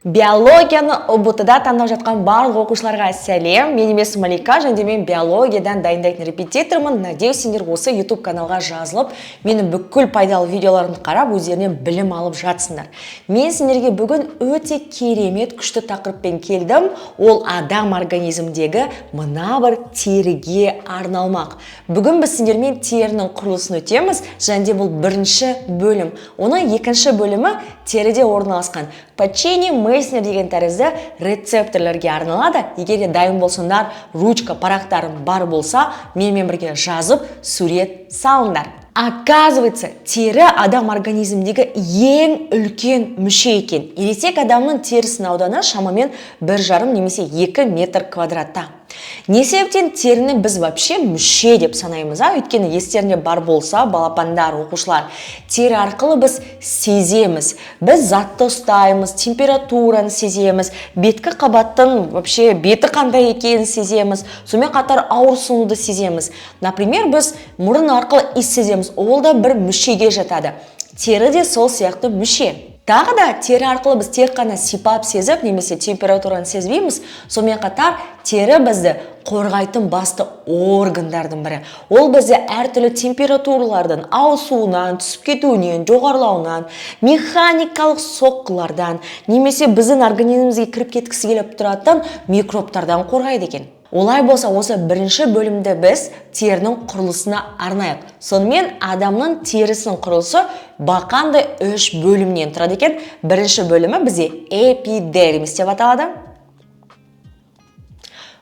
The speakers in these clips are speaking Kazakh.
Биологияны ұбт-да таңдап жатқан барлық оқушыларға сәлем. Мен есімім Малика, және мен биологиядан дайындайтын репетитормын. Надеюсь, сендер осы YouTube каналға жазылып, менің бүкіл пайдалы видеоларымды қарап, өздерінен білім алып жатсыңдар. Мен сендерге бүгін өте керемет күшті тақырыппен келдім. Ол адам организмдегі мына бір теріге арналмақ. Бүгін біз сендермен терінің құрылысын өтеміз, және бұл бірінші бөлім. Оның екінші бөлімі теріде орналасқан печени, Месснер деген тәрізді рецепторлерге арналады. Егер де дайын болсаңдар, ручка, парақтарың бар болса, менімен бірге жазып, сурет салыңдар. Оказывается, тері адам организмдегі ең үлкен мүше екен. Ересек адамның терісінің ауданы шамамен 1,5 немесе 2 метр квадратта. Не себептен теріні біз вообще мүше деп санаймыз, өйткені естерінде бар болса, балапандар, оқушылар, тері арқылы біз сеземіз, біз затты ұстаймыз, температураны сеземіз, беткі қабаттың вообще беті қандай екенін сеземіз, сонымен қатар ауырсынуды сеземіз. Например, біз мұрын арқылы иіс сеземіз, ол да бір мүшеге жатады. Тері де сол сияқты мүше. Тағы да тері арқылы біз тек қана сипап сезіп, немесе температураны сезбейміз, сонымен қатар тері бізді қорғайтын басты органдардың бірі. Ол бізді әртүрлі температуралардан, ауысуынан, түсіп кетуінен, жоғарылауынан, механикалық соққылардан, немесе біздің организмімізге кіріп кеткісі келіп тұратын микробтардан қорғайды екен. Олай болса, осы бірінші бөлімді біз терінің құрылысына арнайық. Сонымен адамның терісінің құрылысы бақандай 3 бөлімнен тұрады екен. Бірінші бөлімі бізде эпидермис деп аталады.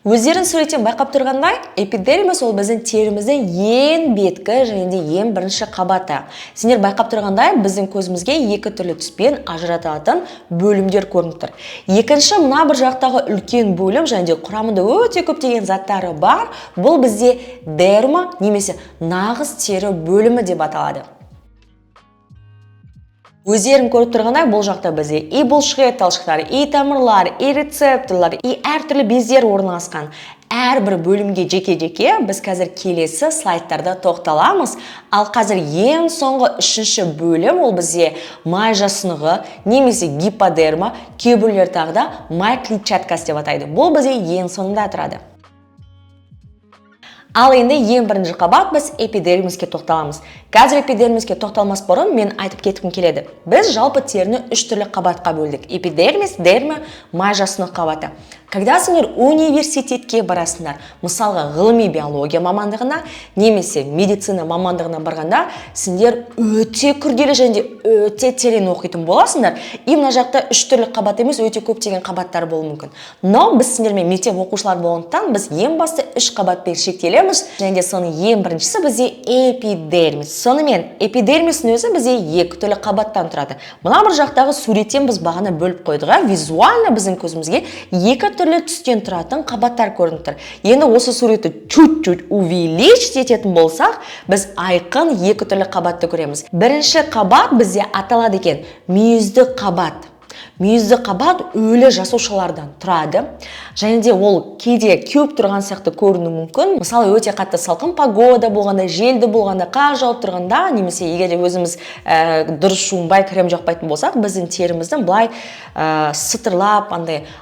Өздерін суреттен байқап тұрғандай, эпидермис ол біздің теріміздің ең беткі және де ең бірінші қабаты. Сендер байқап тұрғандай, біздің көзімізге екі түрлі түспен ажыратылатын бөлімдер көрініп тұр. Екінші, мына бір жақтағы үлкен бөлім және де құрамында өте көптеген заттары бар. Бұл бізде дерма немесе нағыз тері бөлімі деп аталады. Өздерін көріп тұрғандай, бұл жақта бізде и бұлшық талшықтары, и тамырлар, и рецепторлар, и әртүрлі бездер орналасқан. Әрбір бөлімге жеке-жеке біз қазір келесі слайдтарда тоқталамыз. Ал қазір ең соңғы үшінші бөлім ол бізде май жасынығы, немесе гиподерма, кейбіреулер тағы да май клетчаткасы деп атайды. Бұл бізде ең соңында тұрады. Ал енді ең бірінші қабат біз эпидермиске тоқталамыз. Қазір эпидермиске тоқталмас бұрын мен айтып кеткім келеді. Біз жалпы теріні 3 түрлі қабатқа бөлдік. Эпидермис, дерма, май жасынық қабаты. Когда сендер университетке барасыңдар, мысалға ғылыми биология мамандығына, немесе медицина мамандығына барғанда, сендер өте күрделі және өте терең оқитын боласыңдар. И мына жақта 3 түрлі қабат емес, өте көптеген қабаттар болуы мүмкін. Но біз сендермен мектеп оқушылар болғандықтан біз ең басты 3 қабатпен шектелеміз, және де соның ең біріншісі бізде эпидермис. Сонымен эпидермистің өзі бізде 2 түрлі қабаттан тұрады. Мына бір жақтағы суреттен біз бағана бөліп қойдық, визуально біздің көзімізге 2 түрлі түстен тұратын қабаттар көрініп тұр. Енді осы суретті чуть-чуть увеличить ететін болсақ, біз айқын 2 түрлі қабатты көреміз. Бірінші қабат бізде аталады екен мүйізді қабат. Мүйізді қабат өлі жасушалардан тұрады, және де ол кейде кеуіп тұрған сияқты көріну мүмкін. Мысалы, өте қатты салқын погода болғанда, желді болғанда, қар жауып тұрғанда, немесе егер өзіміз дұрыс жуынбай, крем жақпайтын болсақ, біздің теріміздің былай сытырлап,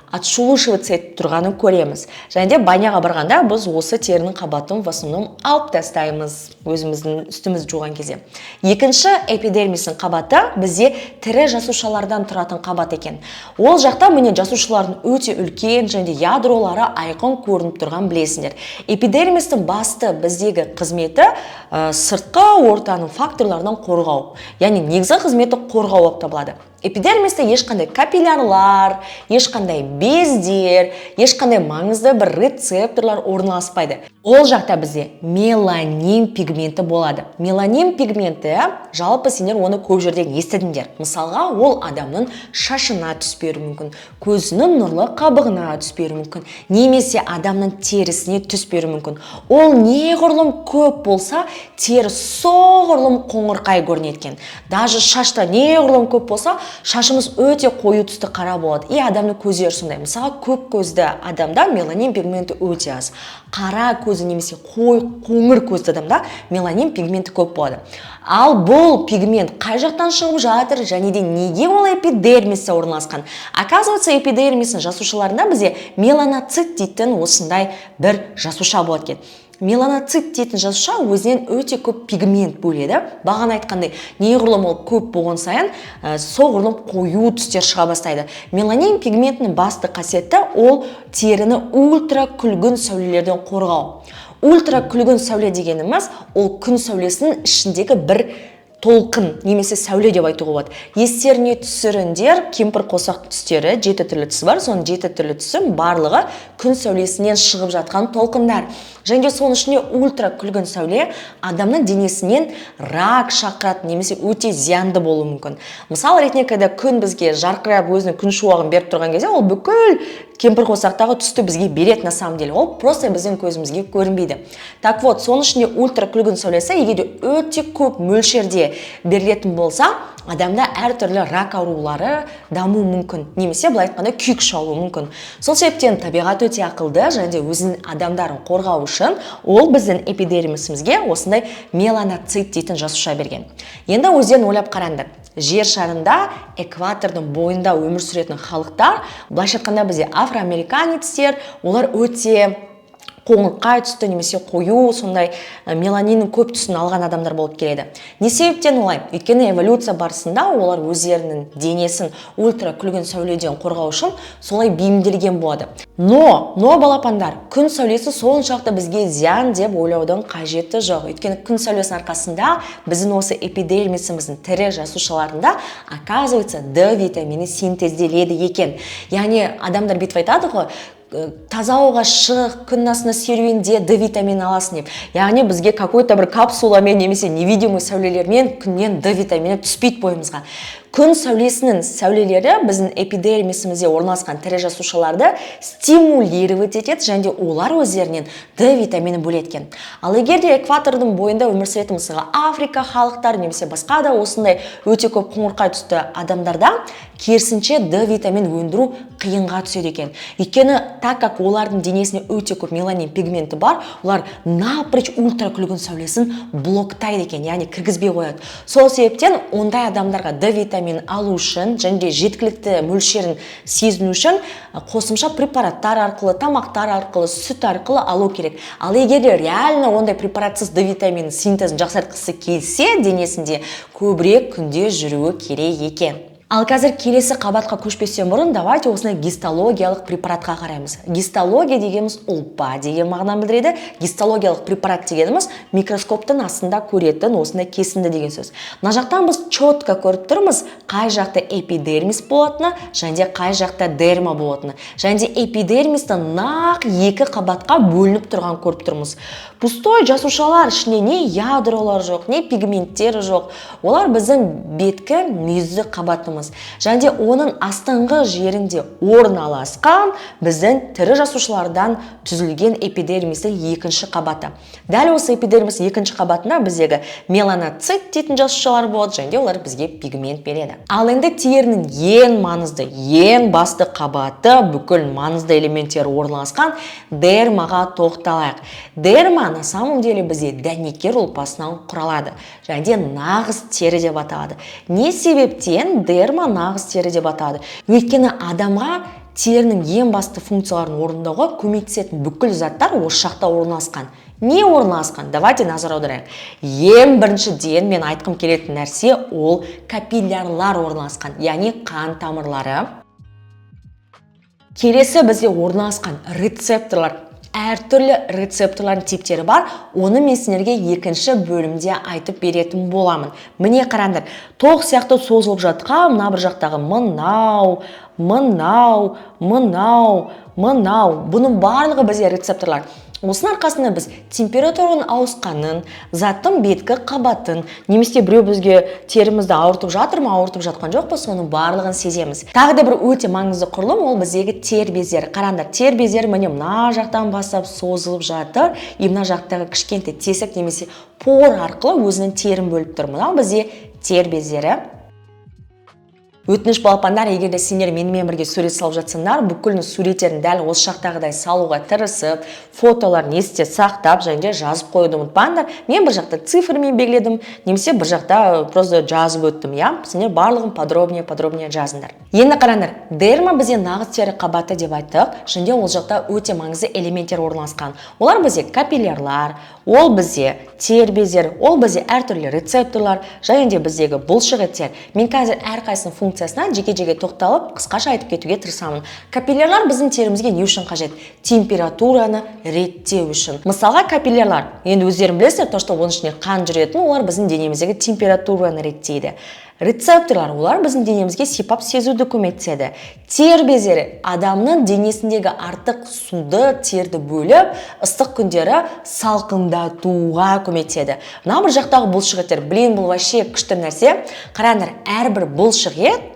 отшелушиваться етіп тұрғанын көреміз. Және де баняға барғанда біз осы терінің қабатын в основном алып тастаймыз өзіміздің үстімізді жуған кезде. Екінші эпидермистің қабаты бізде тірі жасушалардан тұратын қабат екен. Ол жақта міне жасушалардың өте үлкен және ядролары айқын көрініп тұрған білесіңдер. Эпидермистің басты біздегі қызметі сыртқы ортаның факторларынан қорғау. Яғни негізгі қызметі қорғау болып табылады. Эпидермисте ешқандай капиллярлар, ешқандай бездер, ешқандай маңызды бір рецепторлар орналаспайды. Ол жақта бізде меланин пигменті болады. Меланин пигменті жалпы сендер оны көп жерден естідіңдер. Мысалға, ол адамның шашына түспеуі мүмкін, көзінің нұрлы қабығына түспеуі мүмкін, немесе адамның терісіне түспеуі мүмкін. Ол неғұрлым көп болса, тері соғұрлым қоңырқай көрінеді екен. Даже шашта неғұрлым көп болса, шашымыз өте қою түсті қара болады. И адамның көздері сондай. Мысалы, көк көзді адамда меланин пигменті өте аз. Қара көзі немесе қоңыр көзді адамда меланин пигменті көп болады. Ал бұл пигмент қай жақтан шығып жатыр және де неге ол эпидермисте орналасқан? Оказывается, эпидермистің жасушаларында бізде меланоцит дейтін осындай бір жасуша болады екен. Меланоцит дейтін жасуша өзінен өте көп пигмент бөледі. Бағана айтқандай, неғұрлым ол көп болған сайын, соғұрлым қою түстер шыға бастайды. Меланин пигментінің басты қасиеті ол теріні ультра күлгін сәулелерден қорғау. Ультра күлгін сәуле дегеніміз ол күн сәулесінің ішіндегі бір толқын немесе сәуле деп айтуға болады. Естеріне түсіріңдер, кемпір қосақ түстері 7 түрлі түсі бар, соның 7 түрлі түсі барлығы күн сәулесінен шығып жатқан толқындар. Және соның ішінде ультра күлгін сәуле адамның денесінен рак шақыратын немесе өте зиянды болуы мүмкін. Мысал ретінде, когда күн бізге жарқырап өзінің күн шуағын беріп тұрған кезде, ол бүкіл кемпір қосақтағы түсті бізге береді на самом деле. Ол просто біздің көзімізге көрінбейді. Так вот, соның ішінде ультра күлгін сәулесі егер өте көп мөлшерде берілетін болса, адамда әртүрлі рак аурулары дамуы мүмкін, немесе былай айтқанда күйік шалуы мүмкін. Сол себептен табиғат өте ақылды және де өзінің адамдарын қорғау үшін ол біздің эпидермисімізге осындай меланоцит дейтін жасуша берген. Енді өздерін ойлап қараңдар. Жер шарында экватордың бойында өмір сүретін халықтар, былайша айтқанда бізде афроамериканецтер, олар өте қоңырқай түсті немесе қою, сондай меланиннің көп түсін алған адамдар болып келеді. Не себептен олай? Өйткені эволюция барысында олар өздерінің денесін ультра күлгін сәуледен қорғау үшін солай бейімделген болады. Но балапандар, күн сәулесі соншалықты бізге зиян деп ойлаудың қажеті жоқ. Өйткені күн сәулесінің арқасында біздің осы эпидермисіміздің тірі жасушаларында оказывается D витамині синтезделеді екен. Яғни адамдар бүйтіп айтады ғой, таза ауаға шық, күн астында серуенде D витамин аласың деп. Яғни бізге какой-то бір капсуламен немесе невидимый сәулелермен күннен D витамині түспейді бойымызға. Күн сәулесінің сәулелері біздің эпидермисімізде орналасқан тірі жасушаларды стимулировать етеді және де олар өздерінен D витамині бөледі. Ал егер де экватордың бойында өмір сүретін мысалға Африка халықтар немесе басқа да осындай өте көп қоңырқай түсті адамдарда керісінше D витамин өндіру қиынға түседі екен. Өйткені так как олардың денесіне өте көп меланин пигменті бар, олар напрочь ультра күлгін сәулесін блоктайды екен, яғни кіргізбей қояды. Сол себептен ондай адамдарға D витамин алу үшін және де жеткілікті мөлшерін сезіну үшін қосымша препараттар арқылы, тамақтар арқылы, сүт арқылы алу керек. Ал егер де реально ондай препаратсыз D витамин синтезін жақсартқысы келсе, денесінде көбірек күнде жүруі керек екен. Ал қазір келесі қабатқа көшпестен бұрын давайте осындай гистологиялық препаратқа қараймыз. Гистология дегеніміз ұлпа деген мағынаны білдіреді. Гистологиялық препарат дегеніміз микроскоптың астында көретін осындай кесінді деген сөз. Мына жақтан біз четко көріп тұрмыз қай жақта эпидермис болатыны және де қай жақта дерма болатыны. Және де эпидермисті нақ екі қабатқа бөлініп тұрған көріп тұрмыз. Пустой жасушалар ішінде не ядролар жоқ, не пигменттер жоқ. Олар біздің беткі мүйізді қабатымыз. Және де оның астыңғы жерінде орналасқан біздің тірі жасушалардан түзілген эпидермистің екінші қабаты. Дәл осы эпидермис екінші қабатында біздегі меланоцит дейтін жасушалар болады, және де олар бізге пигмент береді. Ал енді терінің ең маңызды, ең басты қабаты, бүкіл маңызды элементтер орналасқан дермаға тоқталайық. Дерма на самом деле бізде дәнекер ұлпасынан құралады. Және де нағыз тері деп аталады. Не себептен дерма нағыз тері деп аталады? Өйткені адамға терінің ең басты функцияларын орындауға көмектесетін бүкіл заттар осы жақта орналасқан. Не орналасқан? Давайте назар аударайық. Ең біріншіден мен айтқым келетін нәрсе ол капиллярлар орналасқан, яғни қан тамырлары. Келесі бізде орналасқан рецепторлар. Әртүрлі рецепторлардың типтері бар, оны мен сіздерге екінші бөлімде айтып беретін боламын. Міне қараңдар, тоқ сияқты созылып жатқан мына бір жақтағы мынау, бұның барлығы бізде рецепторлар. Осының арқасында біз температураның ауысқанын, заттың беткі қабатын, немесе біреу бізге терімізді ауыртып жатыр ма, ауыртып жатқан жоқ па, соның барлығын сеземіз. Тағы да бір өте маңызды құрылым ол біздегі тер бездері. Қараңдар, тер бездері міне мына жақтан бастап созылып жатыр, и мына жақтағы кішкентай тесік немесе пор арқылы өзінің терін бөліп тұр. Мынау бізде тер бездері. Өтініш балапандар, егер де сендер менімен бірге сурет салып жатсаңдар, бүкіл суреттерін дәл осы шақтағыдай салуға тырысып, фотоларын есте сақтап, және де жазып қоюды ұмытпаңдар. Мен бір жақта цифрмен белгіледім, немесе бір жақта просто жазып өттім, я? Сендер барлығын подробнее жазыңдар. Енді қараңдар, дерма бізде нағыз тері қабаты деп айттық, және де ол жақта өте маңызды элементтер орналасқан. Олар бізде капиллярлар, ол бізде тер бездер, ол бізде әртүрлі рецепторлар, және де біздегі бұлшық еттер. Мен қазір әрқайсының функциясына жеке-жеке тоқталып, қысқаша айтып кетуге тырысамын. Капиллярлар біздің терімізге не үшін қажет? Температураны реттеу үшін. Мысалға капиллярлар, енді өздерің білесіздер, то, что оның ішінде қан жүретін, олар біздің денеміздегі температураны реттейді. Рецепторлар, олар біздің денемізге сипап сезуді көмектеседі. Тер бездері адамның денесіндегі артық суды, терді бөліп, ыстық күндері салқындатуға көмектеседі. Мына бір жақтағы бұлшық еттер, білейін, бұл вообще күшті нәрсе. Қараңдар, әрбір бұлшық ет,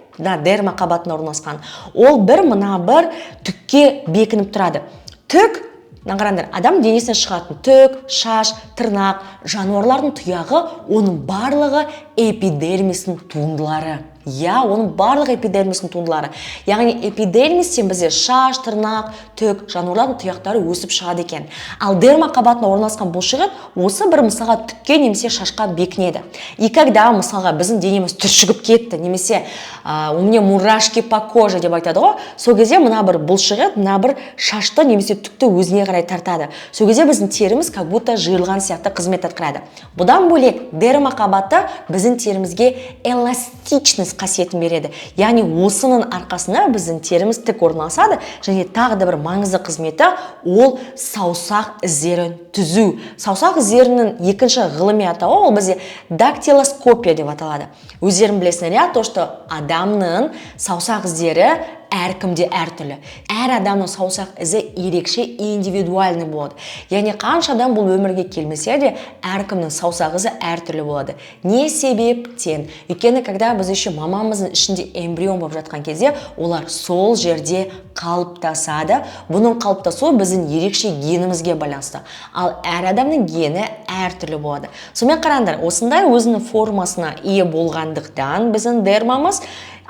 дерма қабатына орналасқан, ол мына бір түкке бекініп тұрады. Түк, қараңдар, адам денесінен шығатын түк, шаш, тырнақ, жануарлардың тұяғы, оның барлығы эпидермистің туындылары. Оның барлығы эпидермистің туындылары. Яғни эпидермистен бізде шаш, тырнақ, түк, жануарлардың тұяқтары өсіп шығады екен. Ал дерма қабатына орналасқан бұлшық ет осы бір мысалға түкке немесе шашқа бекінеді. И когда мысалға біздің денеміз түршігіп кетті, немесе у меня мурашки по коже деп айтады ғой, сол кезде мына бір бұлшық ет, мына бір шашты немесе түкті өзіне қарай тартады. Сол кезде біздің теріміз как будто жиырылған сияқты қызмет атқарады. Бұдан бөлек дерма қабаты біздің терімізге эластичность қасиетін береді. Яғни осының арқасында біздің теріміз тік орналасады, және тағы да бір маңызды қызметі ол саусақ іздерін түзу. Саусақ іздерінің екінші ғылыми атауы ол бізде дактилоскопия деп аталады. Өздерің білесіңдер, то, что адамның саусақ іздері әркімде әртүрлі. Әр адамның саусақ ізі ерекше индивидуальный болады. Яғни қанша адам бұл өмірге келмесе де, әркімнің саусақ ізі әртүрлі болады. Не себептен? Өйткені, когда біз еще мамамыздың ішінде эмбрион болып жатқан кезде, олар сол жерде қалыптасады. Бұның қалыптасуы біздің ерекше генімізге байланысты. Ал әр адамның гені әртүрлі болады. Сонымен қараңдар, осындай өзінің формасына ие болғандықтан біздің дермамыз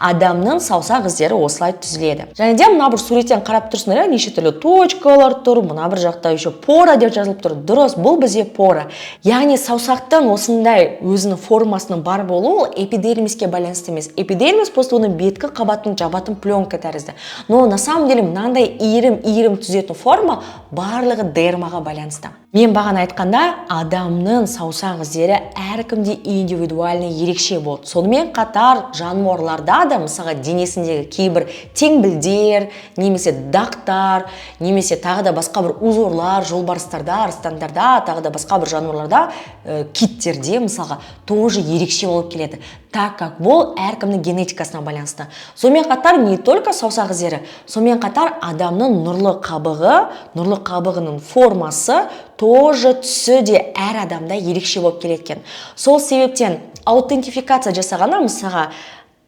адамның саусақ іздері осылай түзіледі. Және де мына бір суреттен қарап тұрсыңдар, неше түрлі точкалар тұр, мына бір жақта еще пора деп жазылып тұр. Дұрыс, бұл бізде пора. Яғни саусақтың осындай өзінің формасының бар болуы ол эпидермиске байланысты емес. Эпидермис просто оның беткі қабатын жабатын пленка тәрізді. Но на самом деле мынандай иірім түзетін форма барлығы дермаға байланысты. Мен бағана айтқанда, адамның саусақ іздері әркімде индивидуальный ерекше болады. Сонымен қатар жануарларда да, мысалға денесіндегі кейбір теңбілдер, немесе дақтар, немесе тағы да басқа бір узорлар, жолбарыстарда, арыстандарда, тағы да басқа бір жануарларда, киттерде мысалға тоже ерекше болып келеді. Так как бұл әркімнің генетикасына байланысты. Сонымен қатар не только саусақ іздері, сонымен қатар адамның нұрлы қабығының формасы тоже түсі де әр адамда ерекше болып келеткен. Сол себептен аутентификация жасағанда, мысалға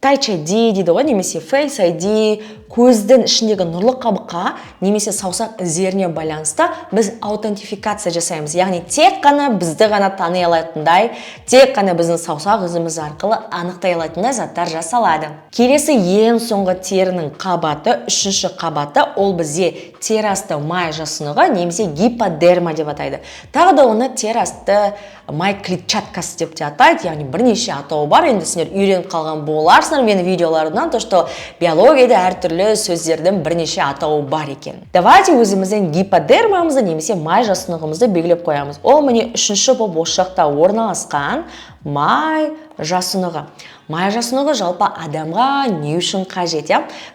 Touch ID дейді ғой, немесе Face ID, көздің ішіндегі нұрлы қабыққа, немесе саусақ іздеріне байланысты біз аутентификация жасаймыз. Яғни тек қана бізді ғана тани алатындай, тек қана біздің саусақ ізіміз арқылы анықтай алатындай заттар жасалады. Келесі ең соңғы терінің қабаты, үшінші қабаты, ол бізде тер асты май жасынығы, немесе гиподерма деп атайды. Тағы да оны тер асты май клетчаткасы деп те атайды, яғни бірнеше атауы бар. Енді сендер үйреніп қалған боларсыңдар менің видеоларымнан, то что биологияда әртүрлі сөздердің бірнеше атауы бар екен. Давайте өзіміздің гиподермамызды немесе май жасынығымызды белгілеп қоямыз. Ол міне үшінші болып осы жақта орналасқан май жасынығы. Май жасынығы жалпы адамға не үшін қажет?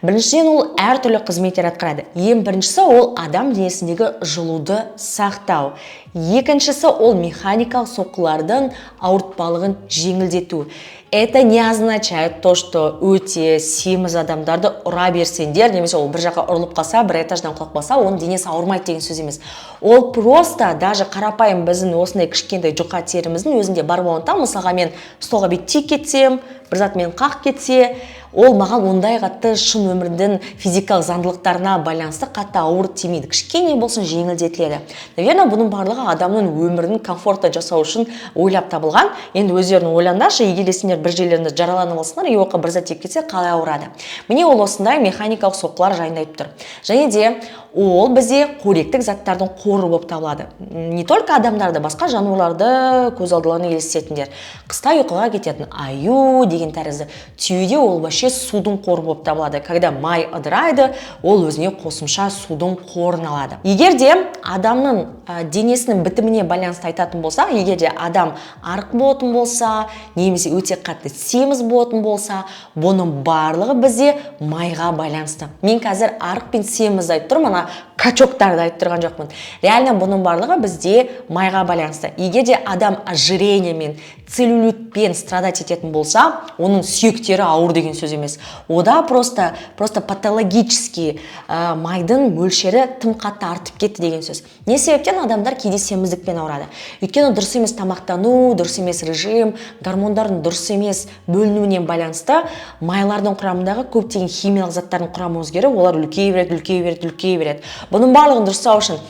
Біріншіден ол әртүрлі қызметтер атқарады. Ең біріншісі ол адам денесіндегі жылуды сақтау. Екіншісі ол механикалық соққылардың ауыртпалығын жеңілдету. Это не означает то, что өте семіз адамдарды ұра берсеңдер, немесе ол бір жаққа ұрылып қалса, бір этаждан құлап қалса, оның денесі ауырмайды деген сөз емес. Ол просто даже қарапайым біздің осындай кішкентай жұқа теріміздің өзінде бар болғандықтан, мысалға мен столға бүйтіп тиіп кетсем, бір зат мен қақ кетсе, ол маған ондай қатты шын өмірдің физикалық заңдылықтарына байланысты қатты ауыр тимейді, кішкене болсын жеңілдетіледі. Наверное, бұның барлығы адамның өмірін комфортты жасау үшін ойлап табылған. Енді өздерің ойлаңдаршы, егер сендер бір жерлерінде жараланып алсаңдар, оқа бір зат тиіп кетсе қалай ауырады. Міне ол осындай механикалық соққылар жайында айтып тұр. Және де ол бізде қоректік заттардың қоры болып табылады. Не только адамдарды, басқа жануарларды көз алдыларына елестетіңдер. Қыста ұйқыға кететін аю деген тәрізді. Түйеде ол вообще судың қоры болып табылады. Когда май ыдырайды, ол өзіне қосымша судың қорын алады. Егер де адамның денесінің бітіміне байланысты айтатын болса, егер де адам арық болатын болса, немесе өте қатты семіз болатын болса, бұның барлығы бізде майға байланысты. Мен қазір арық пен семіз айтып тұрмын, качоктарды айтып тұрған жоқпын. Реально бұның барлығы бізде майға байланысты. Егер де адам ожирение мен целлюлитпен страдать ететін болса, оның сүйектері ауыр деген сөз емес. Ода просто патологически майдың мөлшері тым қатты артып кетті деген сөз. Не себептен адамдар кейде семіздікпен ауырады? Өйткені дұрыс емес тамақтану, дұрыс емес режим, гормондардың дұрыс емес бөлінуіне байланысты майлардың құрамындағы көптеген химиялық заттардың құрамы өзгеріп, олар үлкейе береді. Бұның барлығын дұрыстау үшін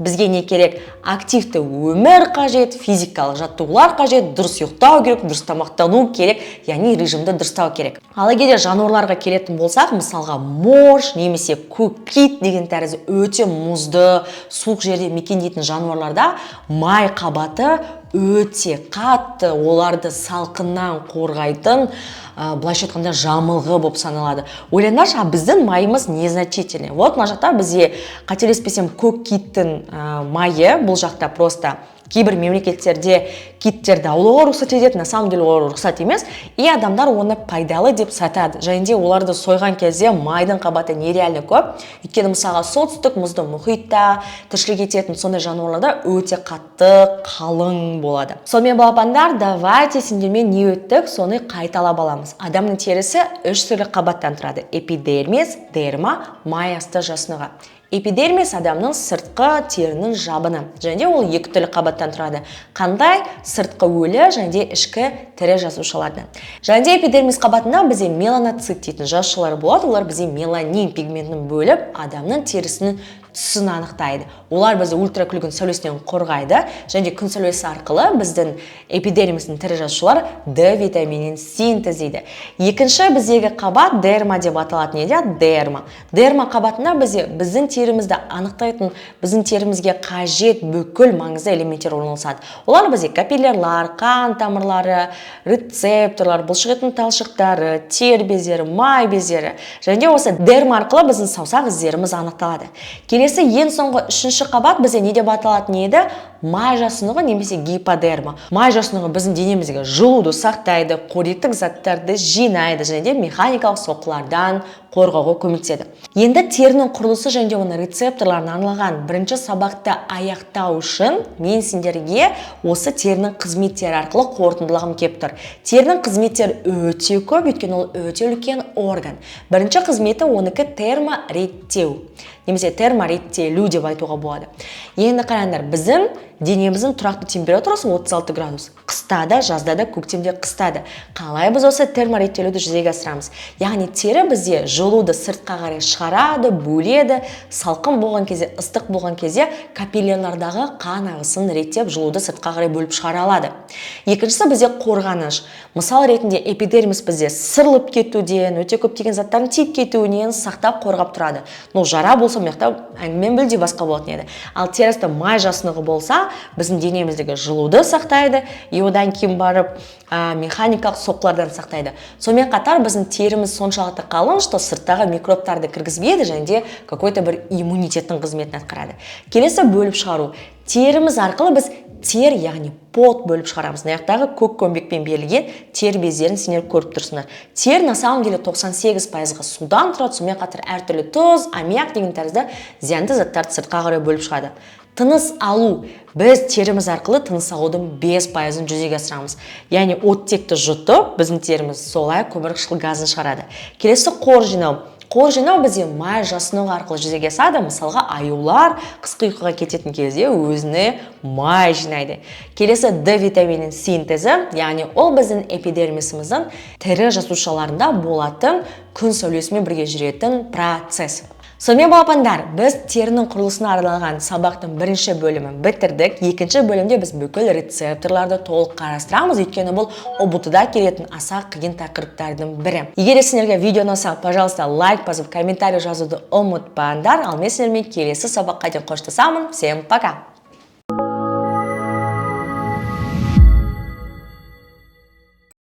бізге не керек? Активті өмір қажет, физикалық жаттығулар қажет, дұрыс ұйықтау керек, дұрыс тамақтану керек, яғни режимді дұрыстау керек. Ал егер жануарларға келетін болсақ, мысалға морж немесе көк кит деген тәрізді өте мұзды, суық жерде мекендейтін жануарларда май қабаты өте қатты, оларды салқыннан қорғайтын, былайша айтқанда жамылғы болып саналады. Ойлаңдаршы, біздің майымыз незначительный. Вот мына жақта бізде қателеспесем көк киттің майы, бұл жақта просто кейбір мемлекеттерде киттерді аулауға рұқсат етеді, на самом деле олар рұқсат емес, и адамдар оны пайдалы деп сатады. Және де оларды сойған кезде майдың қабаты нереально көп. Өйткені мысалға солтүстік мұзды мұхитта тіршілік ететін сондай жануарларда өте қатты қалың болады. Сонымен балапандар, давайте сендермен не өттік, соны қайталап аламыз. Адамның терісі 3 түрлі қабаттан тұрады: эпидермис, дерма, май асты жасынығы. Эпидермис адамның сыртқы терінің жабыны. Және ол 2 түрлі қабаттан тұрады. Қандай? Сыртқы өлі және де ішкі тірі жасушалардан. Және де эпидермис қабатында бізде меланоцит дейтін жасушалар болады. Олар бізде меланин пигментін бөліп, адамның терісінің түсін анықтайды. Олар бізді ультракүлгін сәулесінен қорғайды, және күн сәулесі арқылы біздің эпидермистің тірі жасушалар D витаминін синтездейді. Екінші біздегі қабат дерма деп аталатын еді, дерма. Дерма қабатында біздің терімізді анықтайтын, біздің терімізге қажет бүкіл маңызды элементтер орналасады. Олар бізде капиллярлар, қан тамырлары, рецепторлар, бұлшықеттің талшықтары, тер бездері, май бездері. Және осы дерма арқылы біздің саусақ іздеріміз анықталады. Келесі ең соңғы 3-ші қабат бізде не деп аталатын еді? Май жасынығы немесе гиподерма. Май жасынығы біздің денемізге жылуды сақтайды, қоректік заттарды жинайды, және де механикалық соққылардан қорғауға көмектеседі. Енді терінің құрылысы және оның рецепторларын арналған бірінші сабақты аяқтау үшін мен сендерге осы терінің қызметтері арқылы қорытындылағым келіп тұр. Терінің қызметтері өте көп, өйткені ол өте үлкен орган. Бірінші қызметі оныкі термореттеу, немесе термореттелу деп айтуға болады. Енді қараңдар, біздің денеміздің тұрақты температурасы 36 градус. Қыста да, жазда да, көктемде, қыста да. Қалай біз осы термореттелуді жүзеге асырамыз? Яғни тері бізде жылуды сыртқа қарай шығарады, бөледі, салқын болған кезде, ыстық болған кезде капиллярлардағы қан ағысын реттеп, жылуды сыртқа қарай бөліп шығара алады. Екіншісі бізде қорғаныш. Мысал ретінде эпидермис бізде сырылып кетуден, өте көптеген заттардың тиіп кетуінен сақтап қорғап тұрады. Жара болса, маяқта әңгімен мүлде басқа болатын еді. Ал терісті май жасынығы болса, біздің денеміздегі жылуды сақтайды, и одан кейін барып механикалық соққылардан сақтайды. Сонымен қатар біздің теріміз соншалықты қалың, что сырттағы микробтарды кіргізбейді, және де какой-то бір иммунитеттің қызметін атқарады. Келесі бөліп шығару. Теріміз арқылы біз тер, яғни пот бөліп шығарамыз. Аяқтағы көк көмбекпен берілген тер бездерін сендер көріп тұрсыңдар. Тер на самом деле 98% судан тұрады, сонымен қатар әртүрлі тұз, аммиак деген тәрізді зиянды заттарды сыртқа қарай бөліп шығады. Тыныс алу. Біз теріміз арқылы тыныс алудың 5%-ын жүзеге асырамыз. Яғни оттекті жұтып, біздің теріміз солай көмірқышқыл газын шығарады. Келесі қор жинау. Қол жинау бізде май жасыну арқылы жүзеге асады. Мысалға, аюлар қысқы ұйқыға кететін кезде өзіне май жинайды. Келесі D витаминінің синтезі, яғни ол біздің эпидермисіміздің тірі жасушаларында болатын күн сәулесімен бірге жүретін процесс. Сонымен балапандар, біз терінің құрылысына арналған сабақтың бірінші бөлімін бітірдік. Екінші бөлімде біз бүкіл рецепторларды толық қарастырамыз, өйткені бұл ұбт-да келетін аса қиын тақырыптардың бірі. Егер сіздерге видео ұнаса, пожалуйста, лайк басып, комментарий жазуды ұмытпаңдар. Ал мен сіздермен келесі сабаққа дейін қоштасамын. Всем пока!